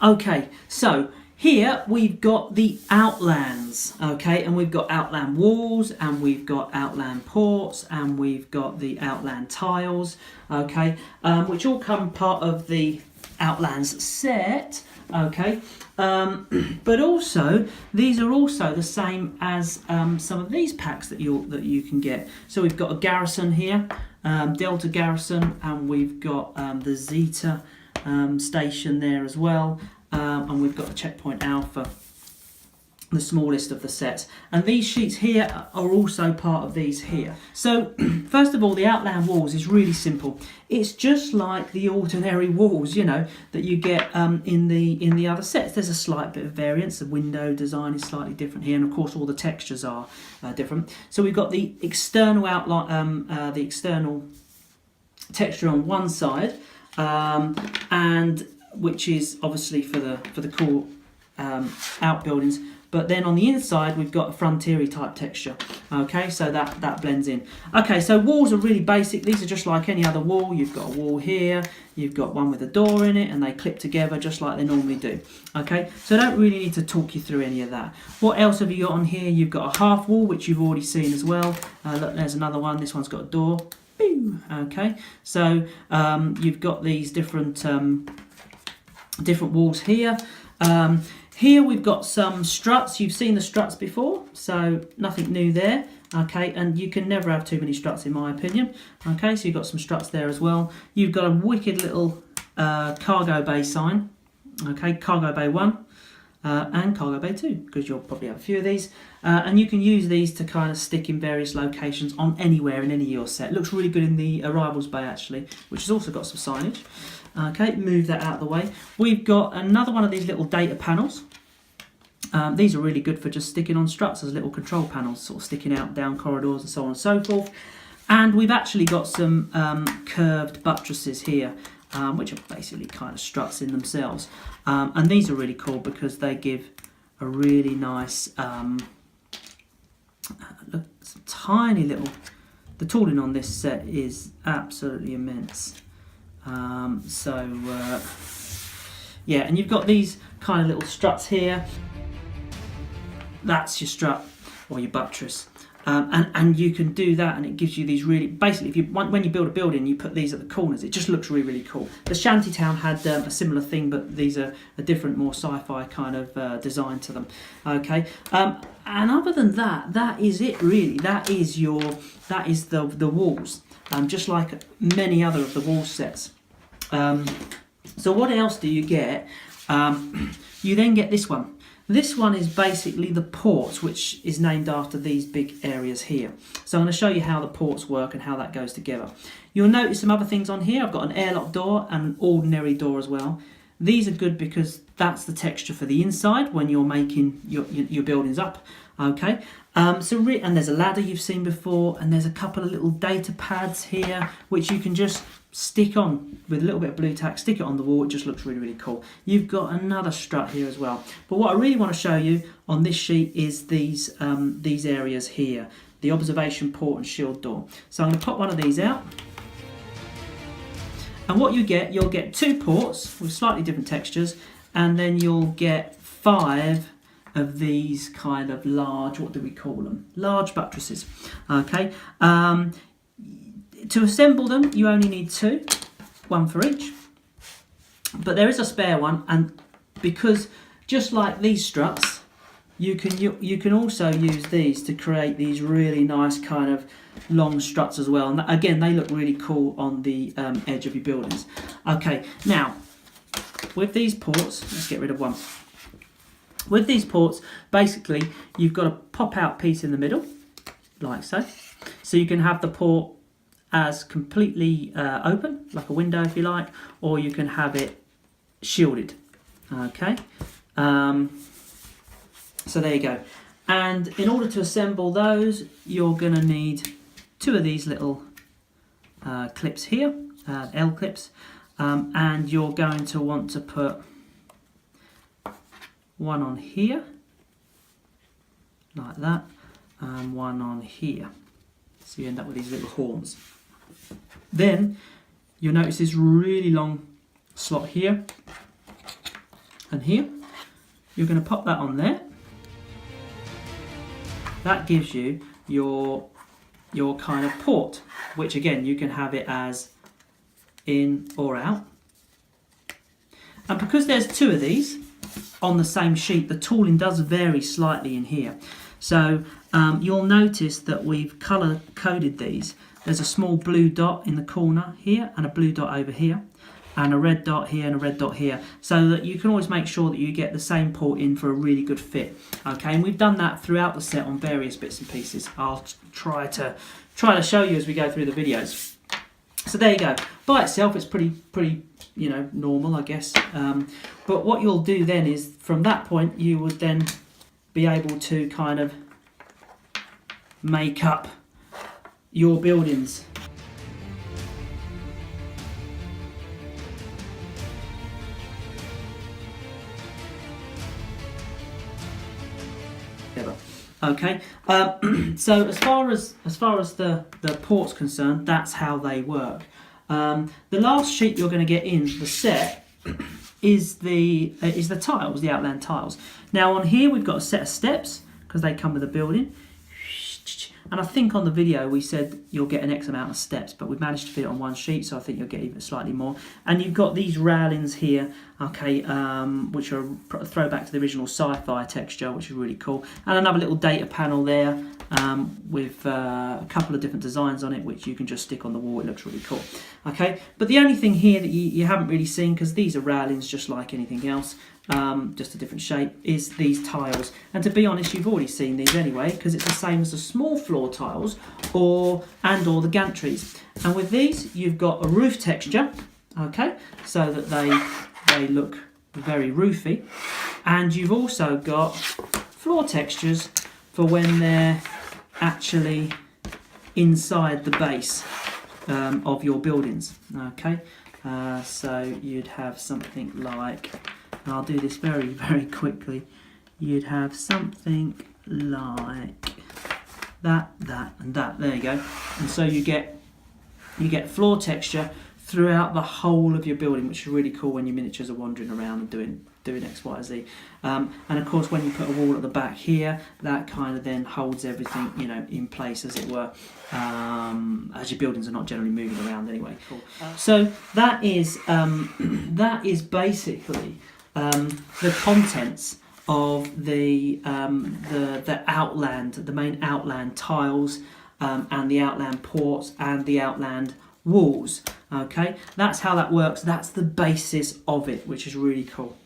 Okay, so here we've got the Outlands, okay, and we've got Outland Walls, and we've got Outland Ports, and we've got the Outland Tiles, okay, which all come part of the Outlands set, okay, but also these are also the same as some of these packs that you can get. So we've got a Garrison here, Delta Garrison, and we've got the Zeta station there as well. And we've got the Checkpoint Alpha, the smallest of the sets. And these sheets here are also part of these here. So first of all, the Outland Walls is really simple. It's just like the ordinary walls, you know, that you get in the other sets. There's a slight bit of variance. The window design is slightly different here, and of course all the textures are different. So we've got the external outline, the external texture on one side, and which is obviously for the core outbuildings, but then on the inside we've got a frontiery type texture. Okay, so that blends in. Okay, so walls are really basic. These are just like any other wall. You've got a wall here, you've got one with a door in it, and they clip together just like they normally do. Okay, so I don't really need to talk you through any of that. What else have you got on here? You've got a half wall, which you've already seen as well. Look, there's another one. This one's got a door. Boom. Okay, so you've got these different walls here. Here we've got some struts. You've seen the struts before, so nothing new there. Okay, and you can never have too many struts in my opinion. Okay, so you've got some struts there as well. You've got a wicked little cargo bay sign. Okay, cargo bay 1 and cargo bay 2, because you'll probably have a few of these. And you can use these to kind of stick in various locations on anywhere in any of your set. It looks really good in the arrivals bay actually, which has also got some signage. Okay, move that out of the way. We've got another one of these little data panels. These are really good for just sticking on struts as little control panels, sort of sticking out down corridors and so on and so forth. And we've actually got some curved buttresses here, which are basically kind of struts in themselves. And these are really cool because they give a really nice, look, some tiny little, the tooling on this set is absolutely immense. Yeah, and you've got these kind of little struts here. That's your strut or your buttress, and you can do that, and it gives you these really, basically, if you when you build a building, you put these at the corners. It just looks really cool. The Shantytown had a similar thing, but these are a different, more sci-fi kind of design to them. Okay, and other than that, that is it really. That is the walls, just like many other of the wall sets. So what else do you get? You then get this one. This one is basically the ports, which is named after these big areas here. So I'm going to show you how the ports work and how that goes together. You'll notice some other things on here. I've got an airlock door and an ordinary door as well. These are good because that's the texture for the inside when you're making your buildings up. Okay, and there's a ladder you've seen before, and there's a couple of little data pads here which you can just stick on with a little bit of blue tack, stick it on the wall. It just looks really cool. You've got another strut here as well, but what I really want to show you on this sheet is these areas here, the observation port and shield door. So I'm going to pop one of these out, and what you'll get 2 ports with slightly different textures, and then you'll get 5 of these kind of large, what do we call them? Large buttresses. Okay. To assemble them, you only need 2, 1 for each. But there is a spare one, and because just like these struts, you can also use these to create these really nice kind of long struts as well. And again, they look really cool on the edge of your buildings. Okay, now with these ports, let's get rid of one. With these ports, basically, you've got a pop-out piece in the middle, like so. So you can have the port as completely open, like a window if you like, or you can have it shielded. Okay, so there you go. And in order to assemble those, you're going to need 2 of these little clips here, L clips, and you're going to want to put one on here, like that, and one on here. So you end up with these little horns. Then you'll notice this really long slot here. and here. You're going to pop that on there. That gives you your kind of port, which again you can have it as in or out. And because there's two of these on the same sheet, the tooling does vary slightly in here. So you'll notice that we've colour coded these. There's a small blue dot in the corner here and a blue dot over here, and a red dot here and a red dot here, so that you can always make sure that you get the same port in for a really good fit. Okay, and we've done that throughout the set on various bits and pieces. I'll try to show you as we go through the videos. So there you go. By itself, it's pretty normal, I guess. But what you'll do then is, from that point, you would then be able to kind of make up your buildings. Okay, so as far as the port's concerned, that's how they work. The last sheet you're going to get in the set is the tiles, the Outland tiles. Now on here we've got a set of steps because they come with a building. And I think on the video we said you'll get an X amount of steps, but we've managed to fit it on one sheet, so I think you'll get even slightly more. And you've got these railings here, okay, which are a throwback to the original Sci-Fi texture, which is really cool. And another little data panel there with a couple of different designs on it, which you can just stick on the wall. It looks really cool. Okay, but the only thing here that you haven't really seen, because these are railings just like anything else, just a different shape, is these tiles. And to be honest, you've already seen these anyway, because it's the same as the small floor tiles or the gantries. And with these you've got a roof texture, okay, so that they look very roofy, and you've also got floor textures for when they're actually inside the base of your buildings. Okay, so you'd have something like, and I'll do this very, very quickly, you'd have something like that, and that. There you go. And so you get floor texture throughout the whole of your building, which is really cool when your miniatures are wandering around and doing X, Y, Z. And of course, when you put a wall at the back here, that kind of then holds everything, in place, as it were, as your buildings are not generally moving around anyway. Cool. So that is basically the contents of the Outland, the main Outland tiles, and the Outland ports and the Outland walls. Okay, that's how that works. That's the basis of it, which is really cool.